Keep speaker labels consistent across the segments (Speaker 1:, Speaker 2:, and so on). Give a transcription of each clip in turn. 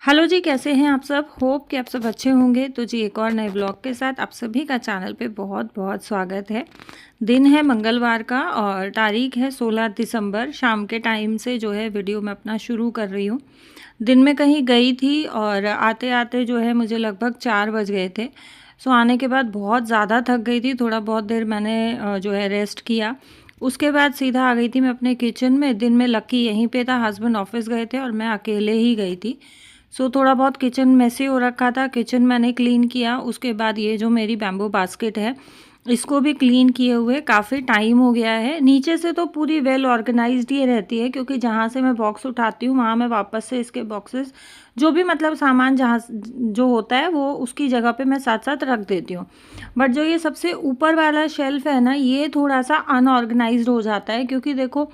Speaker 1: Hello जी, कैसे हैं आप सब? होप कि आप सब अच्छे होंगे। तो जी एक और नए ब्लॉग के साथ आप सभी का चैनल पे बहुत बहुत स्वागत है। दिन है मंगलवार का और तारीख है 16 दिसंबर। शाम के टाइम से जो है वीडियो मैं अपना शुरू कर रही हूँ। दिन में कहीं गई थी और आते आते जो है मुझे लगभग 4 बज गए थे। सो आने के बाद बहुत ज़्यादा थक गई थी। थोड़ा बहुत देर मैंने जो है रेस्ट किया। उसके बाद सीधा आ गई थी मैं अपने किचन में। दिन में लकी यहीं पे था, हस्बैंड ऑफिस गए थे और मैं अकेले ही गई थी। सो थोड़ा बहुत किचन मेसी हो रखा था, किचन मैंने क्लीन किया। उसके बाद ये जो मेरी बैम्बू बास्केट है इसको भी क्लीन किए हुए काफ़ी टाइम हो गया है। नीचे से तो पूरी वेल ऑर्गेनाइज्ड ही रहती है, क्योंकि जहाँ से मैं बॉक्स उठाती हूँ वहाँ मैं वापस से इसके बॉक्सेस जो भी मतलब सामान जहाँ जो होता है वो उसकी जगह पे मैं साथ साथ रख देती हूँ। बट जो ये सबसे ऊपर वाला शेल्फ है ना, ये थोड़ा सा अनऑर्गेनाइज्ड हो जाता है, क्योंकि देखो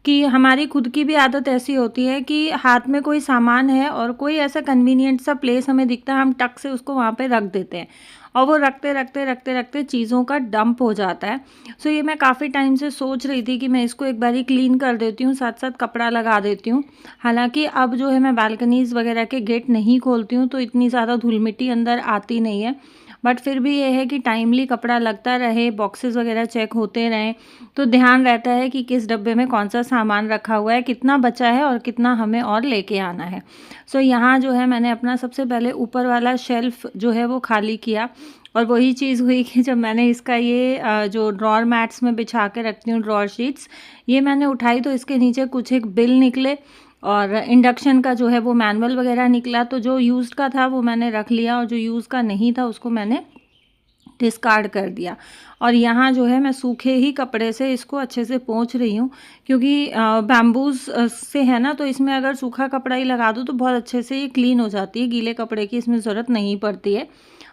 Speaker 1: कि हमारी खुद की भी आदत ऐसी होती है कि हाथ में कोई सामान है और कोई ऐसा कन्वीनियंट सा प्लेस हमें दिखता है, हम टक से उसको वहाँ पे रख देते हैं और वो रखते रखते रखते रखते चीज़ों का डंप हो जाता है। सो ये मैं काफ़ी टाइम से सोच रही थी कि मैं इसको एक बारी क्लीन कर देती हूँ, साथ साथ कपड़ा लगा देती हूँ। हालांकि अब जो है मैं बालकनीज़ वगैरह के गेट नहीं खोलती हूँ तो इतनी ज़्यादा धूल मिट्टी अंदर आती नहीं है। बट फिर भी ये है कि टाइमली कपड़ा लगता रहे, बॉक्सेस वगैरह चेक होते रहें, तो ध्यान रहता है कि किस डब्बे में कौन सा सामान रखा हुआ है, कितना बचा है और कितना हमें और लेके आना है। सो यहाँ जो है मैंने अपना सबसे पहले ऊपर वाला शेल्फ जो है वो खाली किया। और वही चीज़ हुई कि जब मैंने इसका ये जो ड्रॉर मैट्स में बिछा के रखती हूँ, ड्रॉर शीट्स, ये मैंने उठाई तो इसके नीचे कुछ एक बिल निकले और इंडक्शन का जो है वो मैनुअल वगैरह निकला। तो जो यूज़्ड का था वो मैंने रख लिया और जो यूज़ का नहीं था उसको मैंने डिस्कार्ड कर दिया। और यहाँ जो है मैं सूखे ही कपड़े से इसको अच्छे से पोंछ रही हूँ, क्योंकि बैम्बूज से है ना, तो इसमें अगर सूखा कपड़ा ही लगा दूँ तो बहुत अच्छे से ये क्लीन हो जाती है। गीले कपड़े की इसमें ज़रूरत नहीं पड़ती है।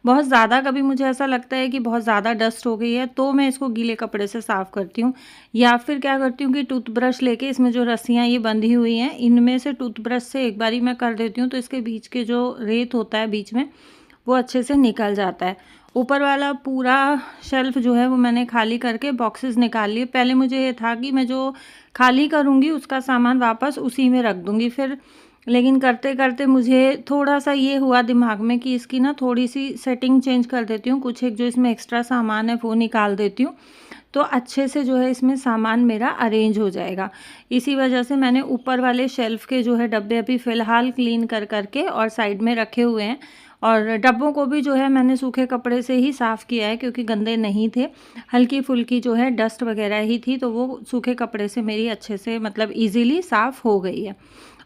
Speaker 1: बहुत ज़्यादा कभी मुझे ऐसा लगता है कि बहुत ज़्यादा डस्ट हो गई है तो मैं इसको गीले कपड़े से साफ़ करती हूँ, या फिर क्या करती हूँ कि टूथब्रश लेके इसमें जो रस्सियाँ ये बंधी हुई हैं इनमें से टूथब्रश से एक बारी मैं कर देती हूँ, तो इसके बीच के जो रेत होता है बीच में वो अच्छे से निकल जाता है। ऊपर वाला पूरा शेल्फ जो है वो मैंने खाली करके बॉक्सेस निकाल लिए। पहले मुझे ये था कि मैं जो खाली करूँगी उसका सामान वापस उसी में रख दूँगी फिर, लेकिन करते करते मुझे थोड़ा सा ये हुआ दिमाग में कि इसकी ना थोड़ी सी सेटिंग चेंज कर देती हूँ, कुछ एक जो इसमें एक्स्ट्रा सामान है वो निकाल देती हूँ, तो अच्छे से जो है इसमें सामान मेरा अरेंज हो जाएगा। इसी वजह से मैंने ऊपर वाले शेल्फ के जो है डब्बे अभी फ़िलहाल क्लीन कर करके और साइड में रखे हुए हैं। और डब्बों को भी जो है मैंने सूखे कपड़े से ही साफ़ किया है, क्योंकि गंदे नहीं थे, हल्की फुल्की जो है डस्ट वगैरह ही थी, तो वो सूखे कपड़े से मेरी अच्छे से मतलब इजीली साफ़ हो गई है।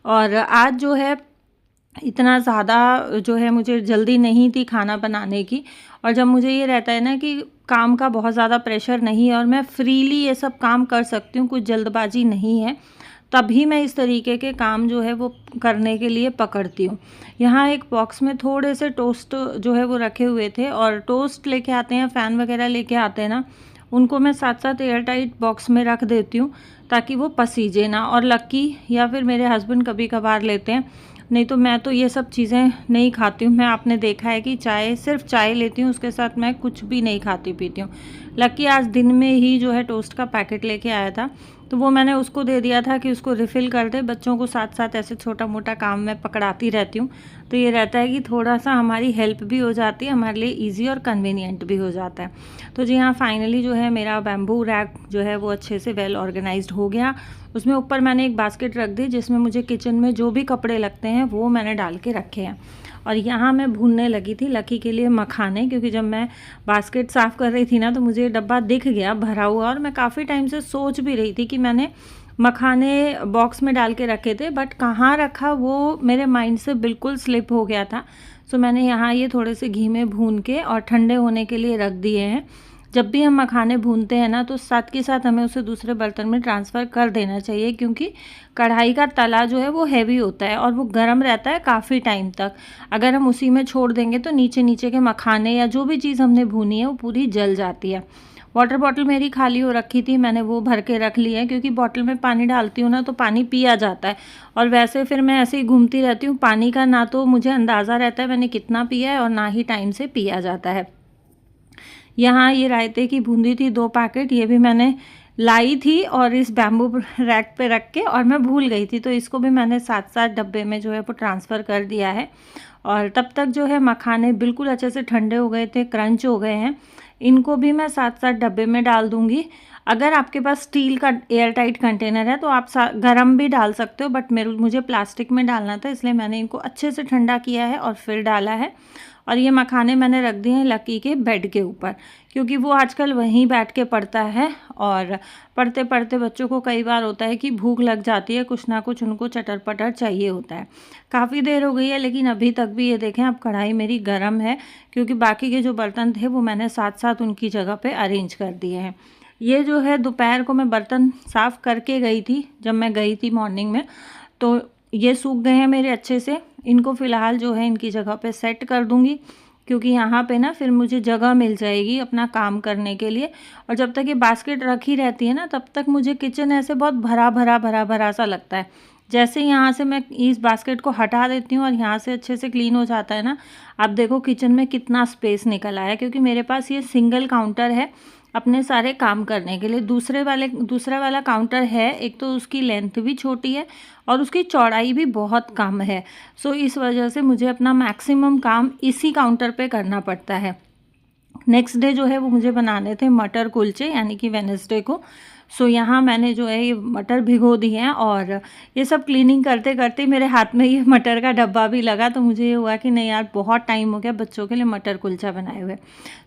Speaker 1: और आज जो है इतना ज़्यादा जो है मुझे जल्दी नहीं थी खाना बनाने की, और जब मुझे ये रहता है ना कि काम का बहुत ज़्यादा प्रेशर नहीं है और मैं फ्रीली ये सब काम कर सकती हूँ, कुछ जल्दबाजी नहीं है, तभी मैं इस तरीके के काम जो है वो करने के लिए पकड़ती हूँ। यहाँ एक बॉक्स में थोड़े से टोस्ट जो है वो रखे हुए थे, और टोस्ट लेके आते हैं, फ़ैन वगैरह लेके आते हैं ना, उनको मैं साथ साथ एयर टाइट बॉक्स में रख देती हूँ ताकि वो पसीजे ना। और लक्की या फिर मेरे हस्बैंड कभी कभार लेते हैं, नहीं तो मैं तो ये सब चीज़ें नहीं खाती हूँ। मैं आपने देखा है कि चाय, सिर्फ चाय लेती हूँ, उसके साथ मैं कुछ भी नहीं खाती पीती हूँ। लकी आज दिन में ही जो है टोस्ट का पैकेट लेके आया था, तो वो मैंने उसको दे दिया था कि उसको रिफ़िल कर दे। बच्चों को साथ साथ ऐसे छोटा मोटा काम मैं पकड़ाती रहती हूँ, तो ये रहता है कि थोड़ा सा हमारी हेल्प भी हो जाती है, हमारे लिए ईजी और कन्वीनियंट भी हो जाता है। तो जी हाँ, फाइनली जो है मेरा बैम्बू रैक जो है वो अच्छे से वेल ऑर्गेनाइज्ड हो गया। उसमें ऊपर मैंने एक बास्केट रख दी जिसमें मुझे किचन में जो भी कपड़े लगते हैं वो मैंने डाल के रखे हैं। और यहाँ मैं भूनने लगी थी लकी के लिए मखाने, क्योंकि जब मैं बास्केट साफ़ कर रही थी ना तो मुझे ये डब्बा दिख गया भरा हुआ, और मैं काफ़ी टाइम से सोच भी रही थी कि मैंने मखाने बॉक्स में डाल के रखे थे, बट कहाँ रखा वो मेरे माइंड से बिल्कुल स्लिप हो गया था। सो मैंने यहाँ ये थोड़े से घी में भून के और ठंडे होने के लिए रख दिए हैं। जब भी हम मखाने भूनते हैं ना तो साथ के साथ हमें उसे दूसरे बर्तन में ट्रांसफ़र कर देना चाहिए, क्योंकि कढ़ाई का तला जो है वो हैवी होता है और वो गर्म रहता है काफ़ी टाइम तक। अगर हम उसी में छोड़ देंगे तो नीचे नीचे के मखाने या जो भी चीज़ हमने भूनी है वो पूरी जल जाती है। वाटर बॉटल मेरी खाली हो रखी थी, मैंने वो भर के रख ली है, क्योंकि बॉटल में पानी डालती हूँ ना तो पानी पिया जाता है, और वैसे फिर मैं ऐसे ही घूमती रहती हूँ, पानी का ना तो मुझे अंदाज़ा रहता है मैंने कितना पिया है और ना ही टाइम से पिया जाता है। यहाँ ये रायते की बूंदी थी 2 पैकेट, ये भी मैंने लाई थी और इस बैम्बू रैक पे रख के, और मैं भूल गई थी, तो इसको भी मैंने 7-7 डब्बे में जो है वो ट्रांसफ़र कर दिया है। और तब तक जो है मखाने बिल्कुल अच्छे से ठंडे हो गए थे, क्रंच हो गए हैं। इनको भी मैं 7-7 डब्बे में डाल दूँगी। अगर आपके पास स्टील का एयर टाइट कंटेनर है तो आप गरम भी डाल सकते हो, बट मुझे प्लास्टिक में डालना था, इसलिए मैंने इनको अच्छे से ठंडा किया है और फिर डाला है। और ये मखाने मैंने रख दिए हैं लकी के बेड के ऊपर, क्योंकि वो आजकल वहीं बैठ के पढ़ता है, और पढ़ते पढ़ते बच्चों को कई बार होता है कि भूख लग जाती है, कुछ ना कुछ उनको चटर पटर चाहिए होता है। काफ़ी देर हो गई है, लेकिन अभी तक भी ये देखें अब कढ़ाई मेरी गर्म है, क्योंकि बाकी के जो बर्तन थे वो मैंने साथ साथ उनकी जगह पे अरेंज कर दिए हैं। ये जो है दोपहर को मैं बर्तन साफ़ करके गई थी, जब मैं गई थी मॉर्निंग में, तो ये सूख गए हैं मेरे अच्छे से। इनको फ़िलहाल जो है इनकी जगह पे सेट कर दूँगी, क्योंकि यहाँ पे ना फिर मुझे जगह मिल जाएगी अपना काम करने के लिए। और जब तक ये बास्केट रखी रहती है ना, तब तक मुझे किचन ऐसे बहुत भरा भरा भरा भरा सा लगता है। जैसे यहाँ से मैं इस बास्केट को हटा देती हूँ और यहाँ से अच्छे से क्लीन हो जाता है ना, आप देखो किचन में कितना स्पेस निकल आया, क्योंकि मेरे पास ये सिंगल काउंटर है अपने सारे काम करने के लिए। दूसरा वाला काउंटर है, एक तो उसकी लेंथ भी छोटी है और उसकी चौड़ाई भी बहुत कम है। सो इस वजह से मुझे अपना मैक्सिमम काम इसी काउंटर पे करना पड़ता है। नेक्स्ट डे जो है वो मुझे बनाने थे मटर कुलचे, यानी कि वेडनेसडे को। सो यहाँ मैंने जो है ये मटर भिगो दी हैं, और ये सब क्लीनिंग करते करते मेरे हाथ में ये मटर का डब्बा भी लगा, तो मुझे ये हुआ कि नहीं यार, बहुत टाइम हो गया बच्चों के लिए मटर कुलचा बनाए हुए।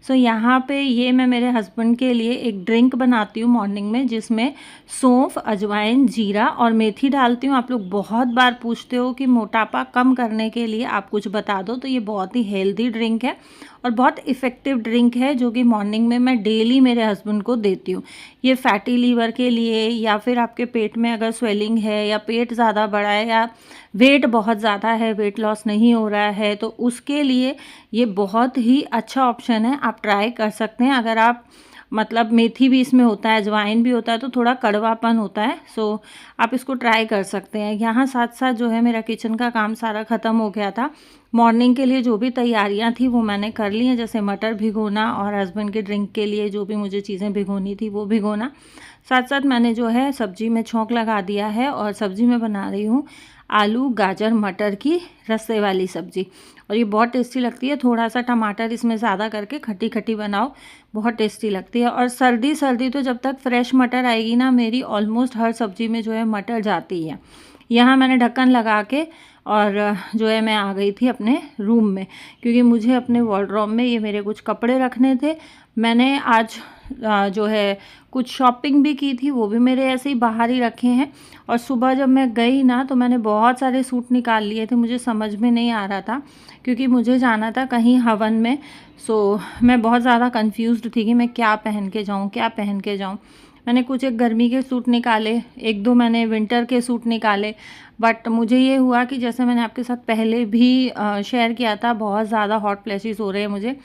Speaker 1: सो यहाँ पे ये मैं मेरे हस्बैंड के लिए एक ड्रिंक बनाती हूँ मॉर्निंग में, जिसमें सौंफ, अजवाइन, जीरा और मेथी डालती हूँ। आप लोग बहुत बार पूछते हो कि मोटापा कम करने के लिए आप कुछ बता दो, तो ये बहुत ही हेल्दी ड्रिंक है और बहुत इफ़ेक्टिव ड्रिंक है, जो कि मॉर्निंग में मैं डेली मेरे हस्बैंड को देती हूँ। ये फैटी लीवर के लिए, या फिर आपके पेट में अगर स्वेलिंग है, या पेट ज़्यादा बड़ा है, या वेट बहुत ज़्यादा है, वेट लॉस नहीं हो रहा है, तो उसके लिए ये बहुत ही अच्छा ऑप्शन है। आप ट्राई कर सकते हैं। अगर आप मतलब मेथी भी इसमें होता है, अजवाइन भी होता है, तो थोड़ा कड़वापन होता है। सो आप इसको ट्राई कर सकते हैं। यहाँ साथ साथ जो है मेरा किचन का काम सारा ख़त्म हो गया था। मॉर्निंग के लिए जो भी तैयारियां थी वो मैंने कर ली हैं, जैसे मटर भिगोना और हस्बैंड के ड्रिंक के लिए जो भी मुझे चीज़ें भिगोनी थी वो भिगोना। साथ साथ मैंने जो है सब्जी में छोंक लगा दिया है, और सब्जी में बना रही हूँ आलू गाजर मटर की रस्से वाली सब्ज़ी, और ये बहुत टेस्टी लगती है। थोड़ा सा टमाटर इसमें ज़्यादा करके खट्टी खट्टी बनाओ, बहुत टेस्टी लगती है। और सर्दी सर्दी तो जब तक फ्रेश मटर आएगी ना, मेरी ऑलमोस्ट हर सब्ज़ी में जो है मटर जाती है। यहाँ मैंने ढक्कन लगा के और जो है मैं आ गई थी अपने रूम में, क्योंकि मुझे अपने वार्डरोब में ये मेरे कुछ कपड़े रखने थे। मैंने आज जो है कुछ शॉपिंग भी की थी, वो भी मेरे ऐसे ही बाहर ही रखे हैं। और सुबह जब मैं गई ना, तो मैंने बहुत सारे सूट निकाल लिए थे, मुझे समझ में नहीं आ रहा था, क्योंकि मुझे जाना था कहीं हवन में। सो मैं बहुत ज़्यादा कंफ्यूज्ड थी कि मैं क्या पहन के जाऊँ, क्या पहन के जाऊँ। मैंने कुछ एक गर्मी के सूट निकाले, एक दो मैंने विंटर के सूट निकाले, बट मुझे ये हुआ कि जैसे मैंने आपके साथ पहले भी शेयर किया था, बहुत ज़्यादा हॉट फ्लैशेस हो रहे हैं मुझे,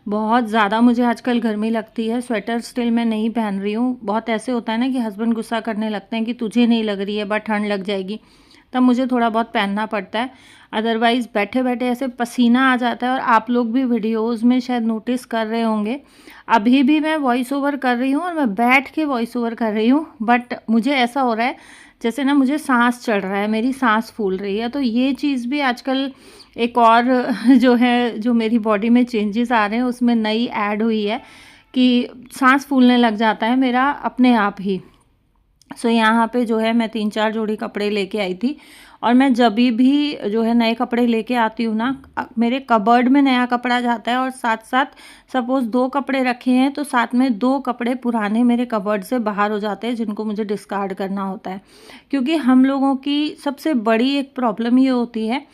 Speaker 1: बहुत ज़्यादा मुझे आजकल गर्मी लगती है। स्वेटर स्टिल मैं नहीं पहन रही हूँ। बहुत ऐसे होता है ना कि हस्बैंड गुस्सा करने लगते हैं कि तुझे नहीं लग रही है, बट ठंड लग जाएगी, तब मुझे थोड़ा बहुत पहनना पड़ता है। अदरवाइज़ बैठे बैठे ऐसे पसीना आ जाता है। और आप लोग भी वीडियोज़ में शायद नोटिस कर रहे होंगे, अभी भी मैं वॉइस ओवर कर रही हूँ और मैं बैठ के वॉइस ओवर कर रही हूँ, बट मुझे ऐसा हो रहा है जैसे ना मुझे सांस चढ़ रहा है, मेरी सांस फूल रही है। तो ये चीज़ भी आजकल एक और जो है, जो मेरी बॉडी में चेंजेस आ रहे हैं उसमें नई ऐड हुई है, कि सांस फूलने लग जाता है मेरा अपने आप ही। सो यहाँ पे जो है मैं 3-4 जोड़ी कपड़े लेके आई थी, और मैं जब भी जो है नए कपड़े लेके आती हूँ ना, मेरे कबर्ड में नया कपड़ा जाता है, और साथ साथ सपोज़ 2 कपड़े रखे हैं तो साथ में 2 कपड़े पुराने मेरे कबर्ड से बाहर हो जाते हैं, जिनको मुझे डिस्कार्ड करना होता है। क्योंकि हम लोगों की सबसे बड़ी एक प्रॉब्लम ये होती है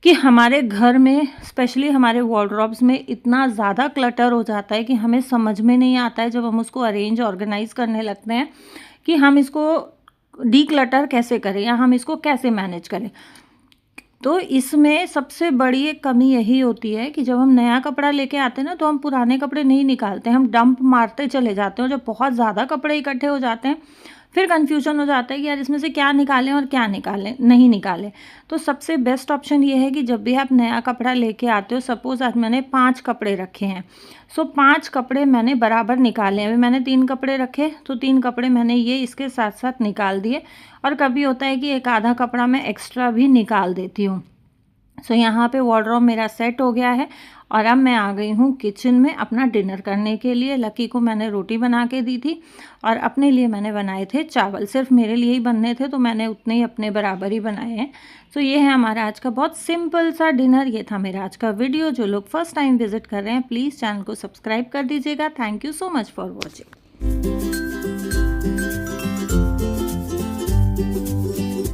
Speaker 1: कि हमारे घर में, स्पेशली हमारे वार्डरोब्स में इतना ज़्यादा क्लटर हो जाता है कि हमें समझ में नहीं आता है, जब हम उसको अरेंज ऑर्गेनाइज करने लगते हैं, कि हम इसको डीक्लटर कैसे करें या हम इसको कैसे मैनेज करें। तो इसमें सबसे बड़ी एक कमी यही होती है कि जब हम नया कपड़ा लेके आते हैं ना, तो हम पुराने कपड़े नहीं निकालते, हम डंप मारते चले जाते हैं। जब बहुत ज़्यादा कपड़े इकट्ठे हो जाते हैं, फिर कन्फ्यूजन हो जाता है कि यार इसमें से क्या निकालें और क्या निकालें, नहीं निकालें। तो सबसे बेस्ट ऑप्शन ये है कि जब भी आप नया कपड़ा लेके आते हो, सपोज़ आज मैंने 5 कपड़े रखे हैं, सो 5 कपड़े मैंने बराबर निकाले हैं। अभी मैंने 3 कपड़े रखे तो 3 कपड़े मैंने ये इसके साथ-साथ निकाल दिए, और कभी होता है कि एक आधा कपड़ा मैं एक्स्ट्रा भी निकाल देती हूँ। सो यहाँ पे वार्डरोब मेरा सेट हो गया है, और अब मैं आ गई हूँ किचन में अपना डिनर करने के लिए। लकी को मैंने रोटी बना के दी थी और अपने लिए मैंने बनाए थे चावल। सिर्फ मेरे लिए ही बनने थे तो मैंने उतने ही अपने बराबर ही बनाए हैं। तो ये है हमारा आज का बहुत सिंपल सा डिनर। ये था मेरा आज का वीडियो। जो लोग फर्स्ट टाइम विजिट कर रहे हैं प्लीज़ चैनल को सब्सक्राइब कर दीजिएगा। Thank you so much for watching.